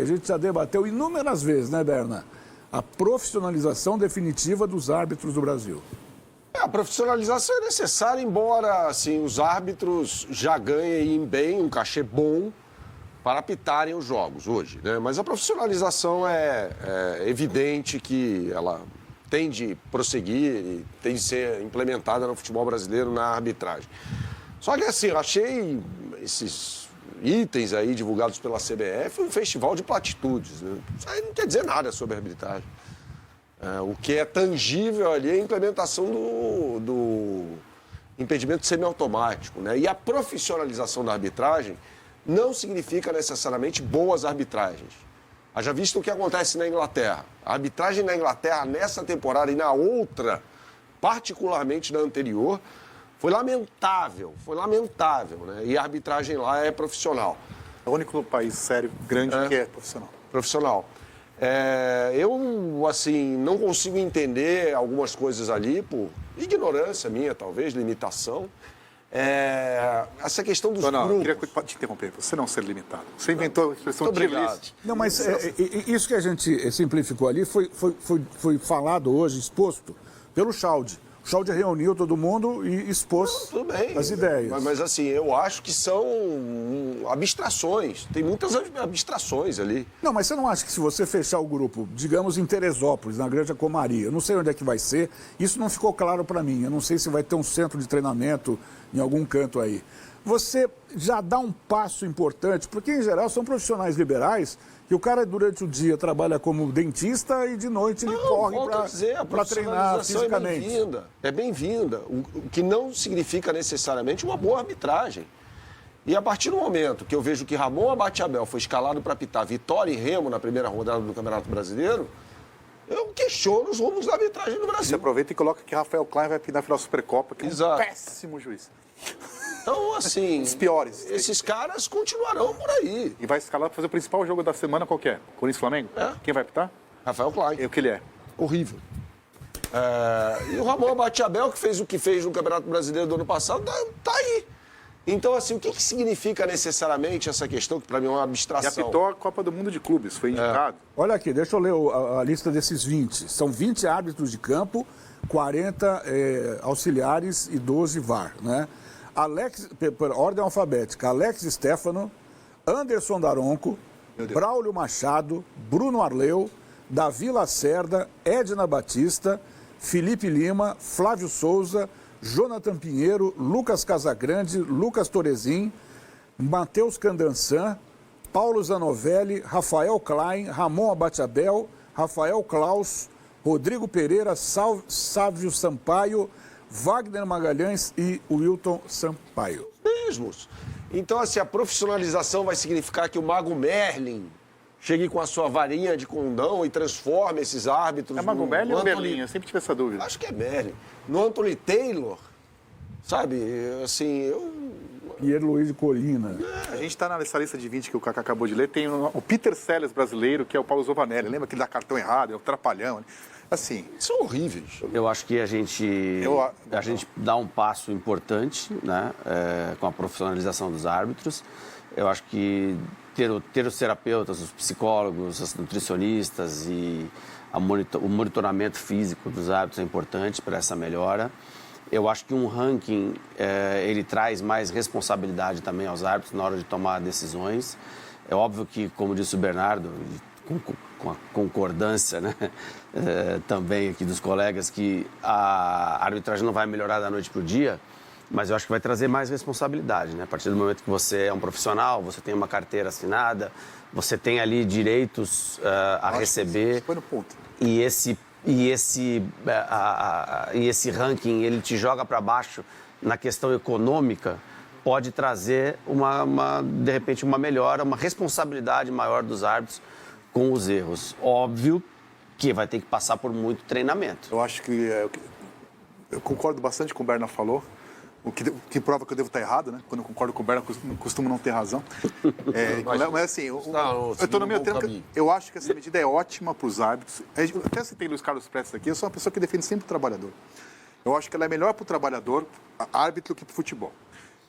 A gente já debateu inúmeras vezes, né, Berna? A profissionalização definitiva dos árbitros do Brasil. A profissionalização é necessária, embora assim, os árbitros já ganhem bem, um cachê bom para apitarem os jogos hoje, né? Mas a profissionalização é evidente que ela tem de prosseguir e tem de ser implementada no futebol brasileiro na arbitragem. Só que assim, eu achei esses itens aí divulgados pela CBF um festival de platitudes, né? Isso aí não quer dizer nada sobre a arbitragem. O que é tangível ali é a implementação do impedimento semiautomático, né? E a profissionalização da arbitragem não significa necessariamente boas arbitragens. Haja visto o que acontece na Inglaterra. A arbitragem na Inglaterra, nessa temporada e na outra, particularmente na anterior, foi lamentável, né? E a arbitragem lá é profissional. É o único país sério, grande, que é profissional. Profissional. Eu, assim, não consigo entender algumas coisas ali, por ignorância minha, talvez, limitação. Essa questão dos grupos... Eu queria te interromper, você não ser limitado. Você inventou a expressão obrigado. Não, mas isso que a gente simplificou ali foi falado hoje, exposto pelo Chaldi. O Chaldi reuniu todo mundo e expôs tudo bem, as ideias. Mas assim, eu acho que são abstrações. Tem muitas abstrações ali. Não, mas você não acha que se você fechar o grupo, digamos em Teresópolis, na Granja Comaria, eu não sei onde é que vai ser, isso não ficou claro para mim. Eu não sei se vai ter um centro de treinamento em algum canto aí. Você já dá um passo importante, porque em geral são profissionais liberais que o cara durante o dia trabalha como dentista e de noite ele corre para treinar fisicamente. É bem-vinda, o que não significa necessariamente uma boa arbitragem. E a partir do momento que eu vejo que Ramon Abate-Abel foi escalado para apitar Vitória e Remo na primeira rodada do Campeonato Brasileiro, eu questiono os rumos da arbitragem no Brasil. Você aproveita e coloca que Rafael Klein vai apitar na final da Supercopa, que é um péssimo juiz. Então, assim, os piores. Esses caras continuarão por aí. E vai escalar para fazer o principal jogo da semana qualquer. Corinthians-Flamengo? Quem vai apitar? Rafael Klein. E o que ele é? Horrível. E o Ramon Abate-Abel, que fez o que fez no Campeonato Brasileiro do ano passado, tá aí. Então, assim, o que significa necessariamente essa questão, que para mim é uma abstração? E apitou a Copa do Mundo de Clubes, foi indicado. Olha aqui, deixa eu ler a lista desses 20. São 20 árbitros de campo, 40 auxiliares e 12 VAR, né? Por ordem alfabética, Alex Stefano, Anderson Daronco, Braulio Machado, Bruno Arleu, Davi Lacerda, Edna Batista, Felipe Lima, Flávio Souza, Jonathan Pinheiro, Lucas Casagrande, Lucas Torezin, Matheus Candançan, Paulo Zanovelli, Rafael Klein, Ramon Abate-Abel, Rafael Klaus, Rodrigo Pereira, Sávio Sampaio, Wagner Magalhães e Wilton Sampaio. Mesmos. Então, assim, a profissionalização vai significar que o Mago Merlin chegue com a sua varinha de condão e transforme esses árbitros... É Mago Merlin ou Merlin? Eu sempre tive essa dúvida. Acho que é Merlin. No Anthony Taylor, sabe, assim, Pierre Luiz de Colina. A gente está nessa lista de 20 que o Cacá acabou de ler, tem o Peter Sellers brasileiro, que é o Paulo Zovanelli. Lembra que ele dá cartão errado, é o trapalhão, né? Assim... São horríveis. Eu acho que a gente dá um passo importante, né, com a profissionalização dos árbitros. Eu acho que ter os terapeutas, os psicólogos, os nutricionistas e o monitoramento físico dos árbitros é importante para essa melhora. Eu acho que um ranking, ele traz mais responsabilidade também aos árbitros na hora de tomar decisões. É óbvio que, como disse o Bernardo, com a concordância, né, também aqui dos colegas, que a arbitragem não vai melhorar da noite para o dia, mas eu acho que vai trazer mais responsabilidade, né? A partir do momento que você é um profissional, você tem uma carteira assinada, você tem ali direitos a receber. Foi no ponto. E esse ranking, ele te joga para baixo na questão econômica, pode trazer, de repente, uma melhora, uma responsabilidade maior dos árbitros com os erros. Óbvio que vai ter que passar por muito treinamento. Eu acho que... eu concordo bastante com o Berna falou, o que prova que eu devo estar errado, né? Quando eu concordo com o Berna, costumo não ter razão. Mas assim, eu acho que essa medida é ótima para os árbitros. Eu até citei Luiz Carlos Prestes aqui, eu sou uma pessoa que defende sempre o trabalhador. Eu acho que ela é melhor para o trabalhador, árbitro, que para o futebol.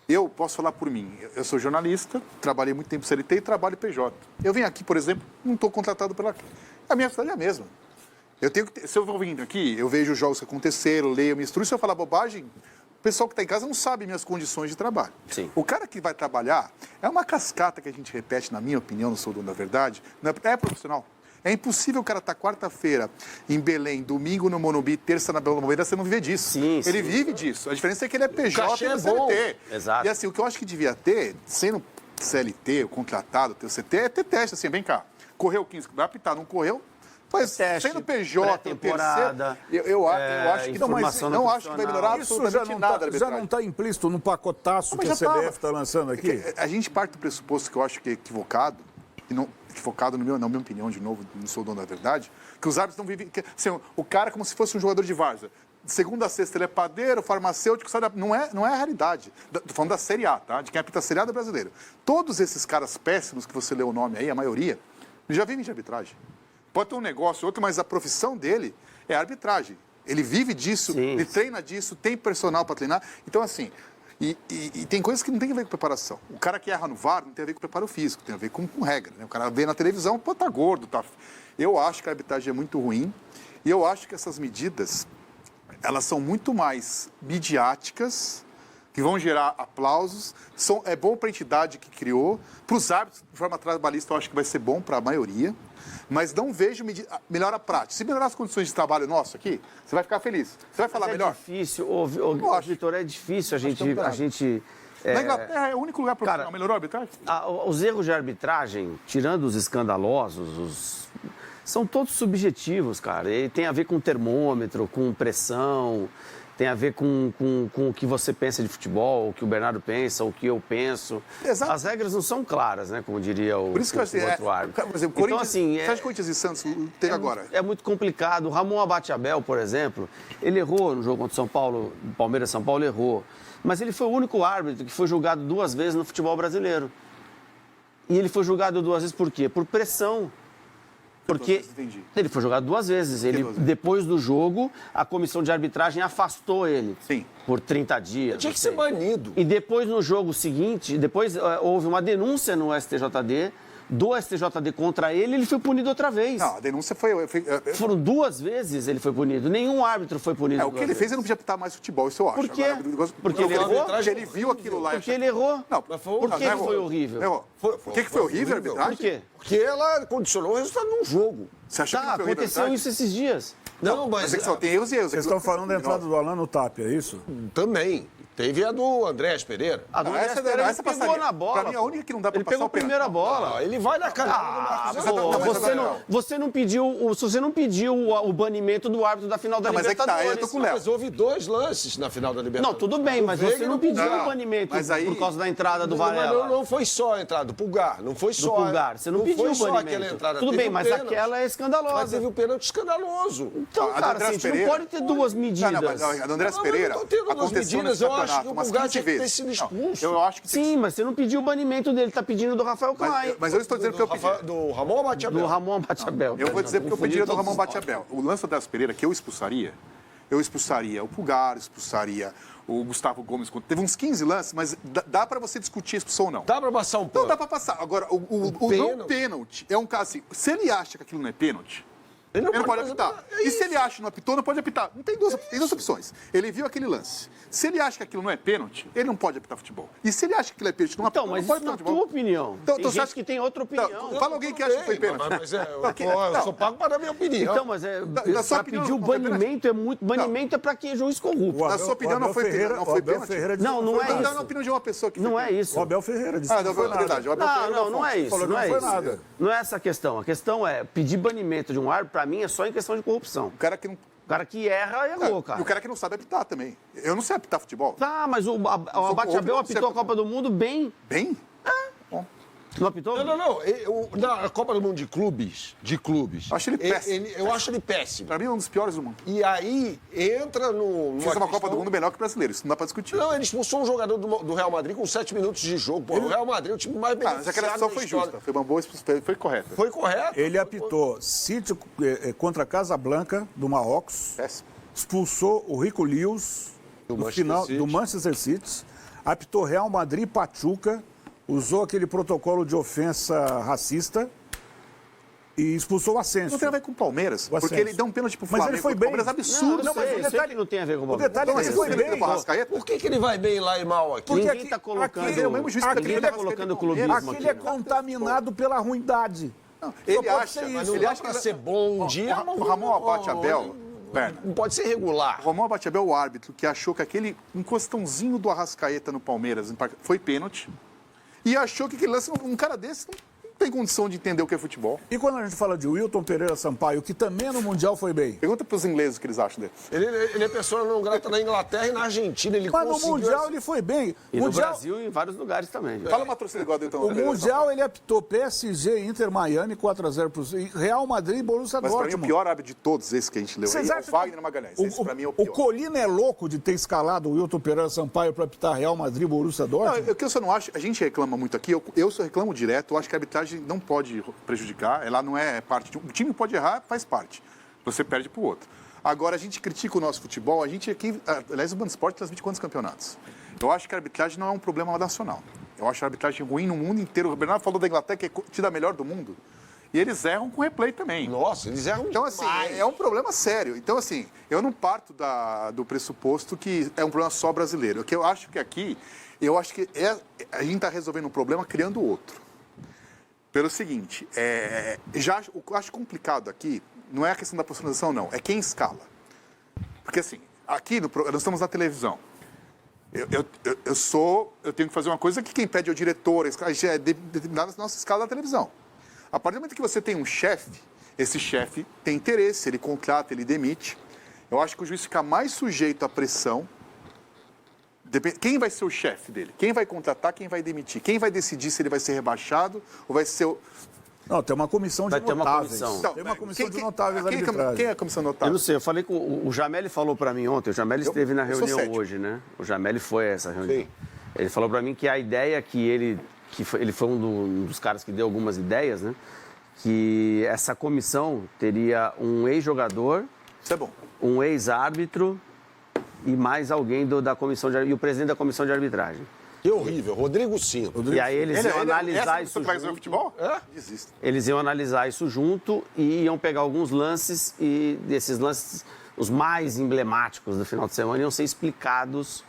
Eu posso falar por mim. Eu sou jornalista, trabalhei muito tempo CLT e trabalho PJ. Eu venho aqui, por exemplo, não estou contratado pela... A minha cidade é a mesma. Eu tenho que se eu vou vindo aqui, eu vejo os jogos que aconteceram, leio, me instruo. Se eu falar bobagem, o pessoal que está em casa não sabe minhas condições de trabalho. Sim. O cara que vai trabalhar é uma cascata que a gente repete, na minha opinião, não sou dono da verdade, é profissional. É impossível o cara estar quarta-feira em Belém, domingo no Morumbi, terça na Bela Moeira, você não viver disso. Sim, ele vive disso. A diferença é que ele é PJ e é CLT. Exato. E assim, o que eu acho que devia ter, sendo CLT, o contratado, o CT, é ter teste, assim, vem cá. Correu 15, vai apitar, não correu? Mas teste, sendo PJ, temporada, eu acho que não, mas não acho que vai melhorar absolutamente nada. Já não está implícito no pacotaço que a CBF está lançando aqui? A gente parte do pressuposto que eu acho que é equivocado, e não equivocado na minha opinião, de novo, não sou dono da verdade, que os árbitros não vivem... Assim, o cara é como se fosse um jogador de várzea. De segunda a sexta ele é padeiro, farmacêutico, sabe? Não é a realidade. Estou falando da Série A, tá? De quem apita a Série A do brasileiro. Todos esses caras péssimos que você leu o nome aí, a maioria, já vivem de arbitragem. Pode ter um negócio ou outro, mas a profissão dele é arbitragem. Ele vive disso, Sim. ele treina disso, tem personal para treinar. Então, assim, e tem coisas que não tem a ver com preparação. O cara que erra no VAR não tem a ver com preparo físico, tem a ver com regra. Né? O cara vê na televisão, pô, tá gordo, tá... Eu acho que a arbitragem é muito ruim e eu acho que essas medidas, elas são muito mais midiáticas, que vão gerar aplausos, é bom para a entidade que criou, para os árbitros, de forma trabalhista, eu acho que vai ser bom para a maioria, mas não vejo melhor a prática. Se melhorar as condições de trabalho nosso aqui, você vai ficar feliz. Você vai falar melhor? É difícil, Vitor, é difícil a gente... Na Inglaterra é o único lugar profissional. Cara, melhorou a arbitragem? Os erros de arbitragem, tirando os escandalosos, são todos subjetivos, cara. E tem a ver com termômetro, com pressão, tem a ver com o que você pensa de futebol, o que o Bernardo pensa, o que eu penso. Exato. As regras não são claras, né? Como diria o Por isso que eu achei, outro árbitro. Por exemplo, então, assim, você acha que Corinthians e Santos teve agora? É muito complicado. O Ramon Abate-Abel, por exemplo, ele errou no jogo contra o São Paulo, Palmeiras São Paulo errou. Mas ele foi o único árbitro que foi julgado 2 vezes no futebol brasileiro. E ele foi julgado 2 vezes por quê? Por pressão. Porque ele foi julgado 2 vezes. Depois do jogo, a comissão de arbitragem afastou ele. Sim. Por 30 dias. Tinha que ser banido. E depois, no jogo seguinte, houve uma denúncia no STJD, do STJD contra ele, ele foi punido outra vez. Não, a denúncia foi... Foram 2 vezes ele foi punido. Nenhum árbitro foi punido. O que ele fez, ele não podia apitar mais futebol, isso eu acho. Por quê? Agora, porque ele errou? Porque ele viu aquilo lá. Porque ele errou? Não, por que foi horrível? Errou. Por que foi horrível a arbitragem? Por quê? Porque ela condicionou o resultado de um jogo. Você achou que não foi horrível a aconteceu arbitragem? isso esses dias. Não, Mas é que só tem erros e erros. Vocês estão falando da entrada do Alan no TAP, é isso? Também. Teve a do Andrés Pereira. A do essa Pereira, ele essa pegou passaria. na bola. Pra mim, a única que não dá pra ele passar pegou a primeira bola. Ele vai na canela do Marcos. Você não pediu o banimento do árbitro da final da Mas é que tá, Libertadores. aí eu tô com o Léo. Mas houve 2 lances na final da Libertadores. Não, tudo bem, mas você não pediu Não, o banimento mas aí- por causa da entrada do Mas Varela. não foi só a entrada do Pulgar, não foi Do só. Pulgar. Você não pediu foi o só banimento. aquela entrada. Tudo teve bem, o mas pênalti. aquela é escandalosa. Mas teve o pênalti escandaloso. Então, A do cara, Andrés a gente não Pereira- pode ter 2 medidas. Não, mas a do Andrés Não, Pereira eu não tô tendo duas aconteceu medidas, nesse eu acho campeonato que o umas Pulgar 15 tinha que ter vezes. sido Não, expulso. eu acho que Sim, mas você não pediu o banimento dele, tá pedindo do Rafael Klein. mas eu estou dizendo que eu pedi. Do Ramon Bate-Abel. Do Ramon Bate-Abel. Eu vou dizer porque eu pediria do Ramon Bate-Abel. O lance do Andrés Pereira que eu expulsaria o Pulgar, expulsaria o Gustavo Gomes. Teve uns 15 lances, mas dá pra você discutir a expulsão ou não. Dá pra passar um Não pano? dá pra passar. Agora, o não pênalti é um caso assim. Se ele acha que aquilo não é pênalti, ele não pode apitar. E se ele acha que não apitou, não pode apitar. Não tem duas opções. Ele viu aquele lance. Se ele acha que aquilo não é pênalti, ele não pode apitar futebol. E se ele acha que aquilo é pênalti, não Então, apitou, mas não pode isso é apitar a tua futebol. opinião. Então, Tem você gente acha- que tem outra opinião. Fala alguém que acha que foi pênalti. Mas eu sou pago para dar minha opinião. Então, mas na sua pra opinião, pedir o não foi banimento é muito... Banimento é pra quem é juiz corrupto. Na sua opinião, não foi pênalti. Não foi pênalti. Não, não é Então, isso. na opinião de uma pessoa que Não foi é pênalti. isso. O Abel Ferreira disse que Não, não foi é verdade. O Abel Ferreira Não é isso. Falou que Não não é foi isso. nada. Não é essa a questão. A questão é pedir banimento de um árbitro, pra mim, é só em questão de corrupção. O cara que não... O cara que erra, errou, E cara. o cara que não sabe apitar também. Eu não sei apitar futebol. Tá, mas o Abate-Abel apitou a Copa do Mundo bem. Bem? Não apitou? Não. Na Copa do Mundo de clubes, Acho ele péssimo. Eu acho ele péssimo. Pra mim é um dos piores do mundo. E aí entra no. Fez uma Copa do Mundo melhor que o brasileiro. Isso não dá pra discutir. Não, ele expulsou um jogador do Real Madrid com 7 minutos de jogo. Pô, o Real Madrid é o time mais Mas aquela beneficiado expulsão da foi história. justa. Foi uma boa expulsão. Foi correta. Foi correto. Ele apitou City contra Casablanca, do Marrocos. Péssimo. Expulsou o Rico Lewis Do no Manchester final City. do Manchester City. apitou Real Madrid e Pachuca, usou aquele protocolo de ofensa racista e expulsou o Asensio. Não tem a ver com o Palmeiras, porque ele deu um pênalti pro Flamengo. Mas ele foi bem. Palmeiras absurdo. Não, mas o detalhe não tem a ver com o Palmeiras. O detalhe é que ele foi bem. Por que ele vai bem lá e mal aqui? Porque Ninguém está colocando, aqui, o mesmo juiz que ninguém tá colocando o clubismo aqui ele é contaminado pela ruindade. Não, ele acha, Mas não dá pra ser bom um dia. O Ramon Abate Abel, Não pode ser regular. O Ramon Abate Abel, o árbitro, que achou que aquele encostãozinho do Arrascaeta no Palmeiras foi pênalti, e achou que aquele lance, um cara desse não tem condição de entender o que é futebol. E quando a gente fala de Wilton Pereira Sampaio, que também no Mundial foi bem. Pergunta para os ingleses o que eles acham dele. Ele é pessoa não grata na Inglaterra e na Argentina. Mas no Mundial ele foi bem. E Mundial... no Brasil e em vários lugares também. Fala uma torcida igual do Wilton O Pereira. Mundial ele apitou PSG, Inter, Miami, 4-0 Real Madrid e Borussia Mas para Dortmund. mim o pior árbitro de todos esses que a gente leu Vocês aí é o acham Wagner Magalhães. Esse para mim é o pior. O Colina é louco de ter escalado o Wilton Pereira Sampaio para apitar Real Madrid e Borussia Dortmund? Não, o que eu só não acho, a gente reclama muito aqui, eu só reclamo direto, eu acho que a arbitragem não pode prejudicar, ela não é parte de um time pode errar, faz parte. Você perde pro outro. Agora, a gente critica o nosso futebol, a gente aqui, aliás, o Band Esporte transmite quantos campeonatos? Eu acho que a arbitragem não é um problema nacional. Eu acho a arbitragem ruim no mundo inteiro. O Bernardo falou da Inglaterra, que é tida a melhor do mundo. E eles erram com replay também. Nossa, eles erram Então, assim, demais. é um problema sério. Então, assim, eu não parto do pressuposto que é um problema só brasileiro. O que eu acho que aqui, a gente está resolvendo um problema criando outro. Pelo seguinte, eu acho complicado aqui, não é a questão da profissionalização, não, é quem escala. Porque, assim, aqui nós estamos na televisão. Eu tenho que fazer uma coisa que quem pede é o diretor, a gente é determinada na nossa escala da televisão. A partir do momento que você tem um chefe, esse chefe tem interesse, ele contrata, ele demite. Eu acho que o juiz fica mais sujeito à pressão. Quem vai ser o chefe dele? Quem vai contratar, quem vai demitir? Quem vai decidir se ele vai ser rebaixado ou vai ser o... Não, tem uma comissão de Vai ter uma notáveis. comissão. Então, Tem uma comissão de quem- notáveis da arbitragem. Quem é a comissão Eu notável? não sei, eu falei com o Jameli falou para mim ontem, o Jameli esteve na eu sou reunião cético. hoje, né? O Jameli foi a essa reunião. Sim. Ele falou para mim que a ideia ele foi um dos caras que deu algumas ideias, né? Que essa comissão teria um ex-jogador, Isso é bom. um ex-árbitro e mais alguém da comissão e o presidente da comissão de arbitragem. Que horrível, Rodrigo Cinto. E aí eles iam analisar isso Essa vai resolver o junto. futebol? É? Existe. Eles iam analisar isso junto e iam pegar alguns lances e desses lances, os mais emblemáticos do final de semana, iam ser explicados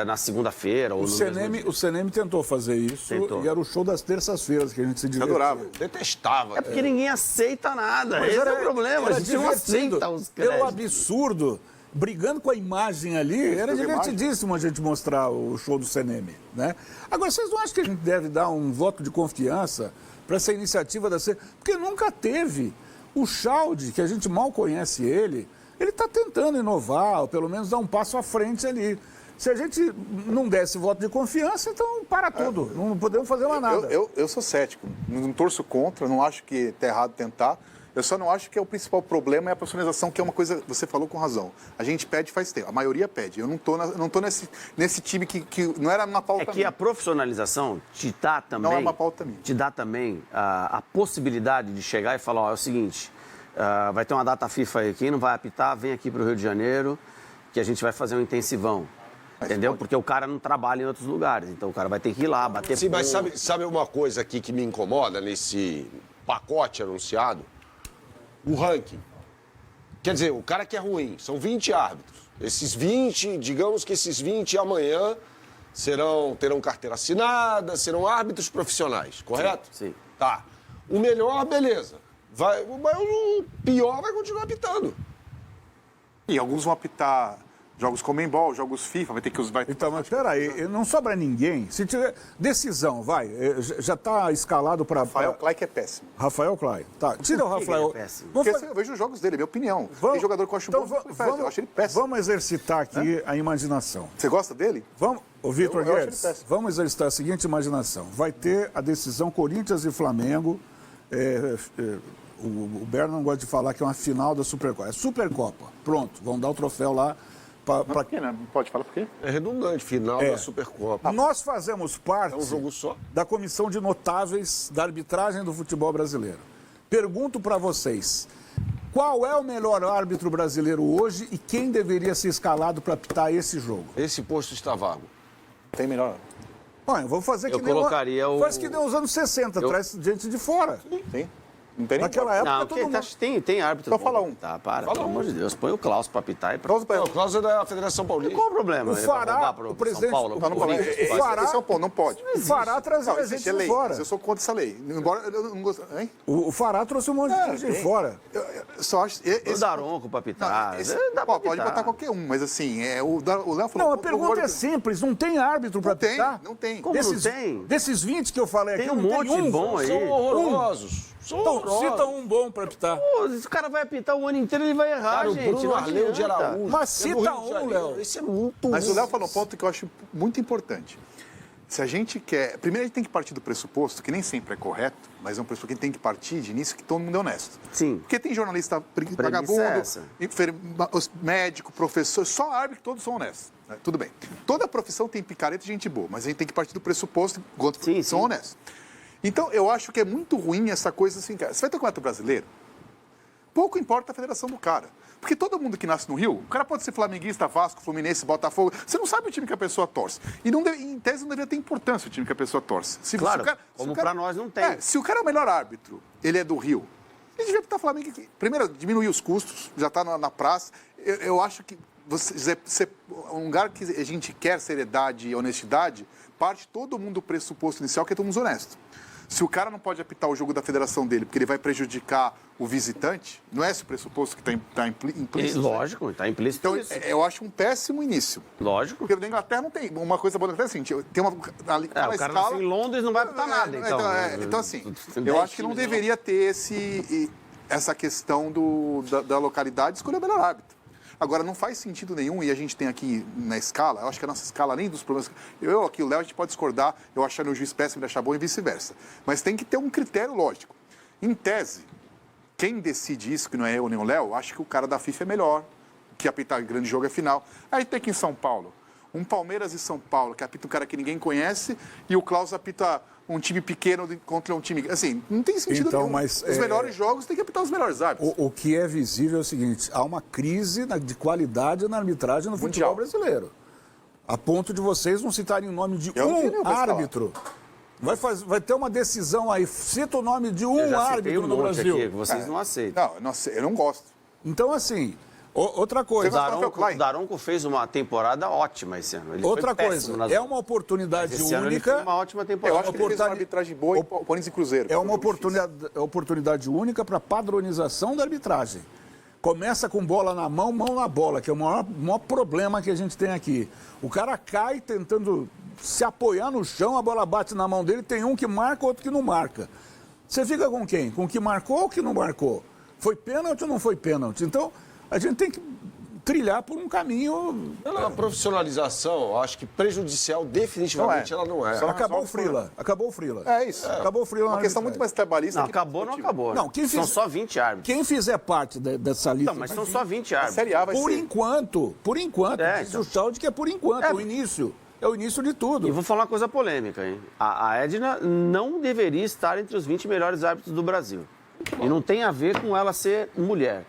na segunda-feira ou no mesmo dia. O CNM tentou fazer isso Tentou. e era o show das terças-feiras que a gente se divertia. Adorava. Detestava. É porque ninguém aceita nada. Mas Esse era- é o problema. A era gente não divertido. aceita os Pelo créditos. absurdo, brigando com a imagem ali, era pela divertidíssimo a gente mostrar o show do CNM, né? Agora, vocês não acham que a gente deve dar um voto de confiança para essa iniciativa da C? Porque nunca teve. O Chaldi, que a gente mal conhece ele está tentando inovar, ou pelo menos dar um passo à frente ali. Se a gente não desse voto de confiança, então para tudo. Não podemos fazer mais nada. Eu sou cético. Não torço contra, não acho que está errado tentar. Eu só não acho que o principal problema é a profissionalização, que é uma coisa, você falou com razão. A gente pede faz tempo, a maioria pede. Eu não tô nesse time que não era uma pauta É que minha. a profissionalização te dá também, Não é uma pauta minha. te dá também a possibilidade de chegar e falar, ó, é o seguinte, vai ter uma data FIFA aí, quem não vai apitar, vem aqui para o Rio de Janeiro, que a gente vai fazer um intensivão. Entendeu? Porque o cara não trabalha em outros lugares, então o cara vai ter que ir lá, bater Sim, mas ponto. sabe uma coisa aqui que me incomoda nesse pacote anunciado? O ranking. Quer dizer, o cara que é ruim, são 20 árbitros. Esses 20, digamos que esses 20 amanhã terão carteira assinada, serão árbitros profissionais, correto? Sim. Tá. O melhor, beleza. O pior vai continuar apitando. E alguns vão apitar jogos Comembol, jogos FIFA, vai ter que usar... Então, mas peraí, não sobra ninguém. Se tiver decisão, já está escalado para... Rafael Clay que é péssimo. Rafael Clay. Tá, tira o Por que Rafael. ele é péssimo? Vamos Porque eu vejo os jogos dele, é minha opinião. Tem jogador que eu acho então, bom, eu acho ele péssimo. Vamos exercitar aqui a imaginação. Você gosta dele? Vamos, o Vitor eu acho Guedes, ele péssimo. vamos exercitar a seguinte imaginação. Vai ter a decisão Corinthians e Flamengo. O Berno não gosta de falar que é uma final da Supercopa. É Supercopa. Pronto, vão dar o troféu lá. Por quê, né? Não pode falar por quê? É redundante, final da Supercopa. Nós fazemos parte É um jogo só. da comissão de notáveis da arbitragem do futebol brasileiro. Pergunto para vocês, qual é o melhor árbitro brasileiro hoje e quem deveria ser escalado para apitar esse jogo? Esse posto está vago. Tem melhor. Bom, vou fazer Eu colocaria o... Faz que nem os anos 60, traz gente de fora. Tem. Não tem nem. Naquela época, Não, todo mundo... tem árbitro. Só fala um. Tá, pelo amor de Deus. Põe o Klaus pra apitar e pronto. O Klaus é da Federação Paulista. Qual o problema? O Fará, o presidente... São Paulo, Não pode. O Fará... Esse é o ponto, não pode. O Fará trazia Não, gente existe de lei. fora. Eu sou contra essa lei. Embora eu não gosto. Hein? O Fará trouxe um monte de gente de fora. Eu só acho. O Daronco pra apitar. Pode botar qualquer um, mas assim, o Léo falou. Não, a pergunta é simples, não tem árbitro para apitar? Não tem. Como não tem? Desses 20 que eu falei aqui, Tem um não monte tem de bom aí. São horrorosos. Então, cita um bom para apitar. Pô, se o cara vai apitar o ano inteiro, ele vai errar, Cara, o gente. Bruno Não Arleu de adianta. Araújo. Mas É do cita Rio de um, Janeiro. Léo. Isso é muito Mas o ruim. Léo falou um ponto que eu acho muito importante. Se a gente quer. Primeiro, a gente tem que partir do pressuposto, que nem sempre é correto, mas é um pressuposto que a gente tem que partir de início que todo mundo é honesto. Sim. Porque tem jornalista vagabundo, médico, professor, só árbitro, todos são honestos. Né? Tudo bem. Toda profissão tem picareta e gente boa, mas a gente tem que partir do pressuposto que todos são honestos. Então, eu acho que é muito ruim essa coisa assim, cara. Você vai ter um campeonato brasileiro? Pouco importa a federação do cara. Porque todo mundo que nasce no Rio, o cara pode ser flamenguista, Vasco, Fluminense, Botafogo. Você não sabe o time que a pessoa torce. E em tese não deveria ter importância o time que a pessoa torce. Claro, como pra nós não tem. Se o cara é o melhor árbitro, ele é do Rio, ele devia estar Flamengo aqui. Primeiro, diminuir os custos, já está na praça. Eu acho que um lugar que a gente quer seriedade e honestidade, parte todo mundo do pressuposto inicial que é todo mundo honesto. Se o cara não pode apitar o jogo da federação dele porque ele vai prejudicar o visitante, não é esse o pressuposto que está implícito? Lógico, está implícito Então, isso. eu acho um péssimo início. Lógico. Porque na Inglaterra não tem. Uma coisa boa da Inglaterra é assim, tem uma o cara escala... nasceu em Londres não vai apitar nada, então. Então, assim, eu acho que não deveria ter essa questão da localidade escolher o melhor árbitro. Agora, não faz sentido nenhum, e a gente tem aqui na escala, eu acho que a nossa escala, além dos problemas... Eu aqui, o Léo, a gente pode discordar, eu achar o juiz péssimo, ele achar bom e vice-versa. Mas tem que ter um critério lógico. Em tese, quem decide isso, que não é eu nem o Léo, acha que o cara da FIFA é melhor, que apitar grande jogo é final. Aí tem aqui em São Paulo, um Palmeiras e São Paulo, que apita um cara que ninguém conhece, e o Klaus apita um time pequeno contra um time... Assim, não tem sentido nenhum. Mas, os melhores jogos tem que apitar os melhores árbitros. O que é visível é o seguinte, há uma crise de qualidade na arbitragem no futebol brasileiro. A ponto de vocês não citarem o nome de um árbitro. Vai ter uma decisão aí, cita o nome de um árbitro no Brasil. Aqui, que vocês não aceitam. Não, eu não gosto. Então, assim... Outra coisa. O Daronco fez uma temporada ótima esse ano. Ele outra foi coisa, é uma oportunidade esse ano ele única. fez uma ótima temporada. Eu acho que ele fez uma arbitragem boa em Corinthians e Cruzeiro. É uma oportunidade única para padronização da arbitragem. Começa com bola na mão na bola, que é o maior problema que a gente tem aqui. O cara cai tentando se apoiar no chão, a bola bate na mão dele, tem um que marca, outro que não marca. Você fica com quem? Com o que marcou ou o que não marcou? Foi pênalti ou não foi pênalti? Então, a gente tem que trilhar por um caminho... Pela profissionalização, eu acho que prejudicial definitivamente ela não é. Acabou o Frila. É isso. Acabou o Frila. Uma questão muito mais trabalhista. Não, acabou, não acabou. Não, são só 20 árbitros. Quem fizer parte dessa lista... Não, mas são só 20 árbitros. Série A vai por ser. Enquanto. Diz o Chalde que é por enquanto, é o início. É o início de tudo. E vou falar uma coisa polêmica, hein? A Edna não deveria estar entre os 20 melhores árbitros do Brasil. E não tem a ver com ela ser mulher.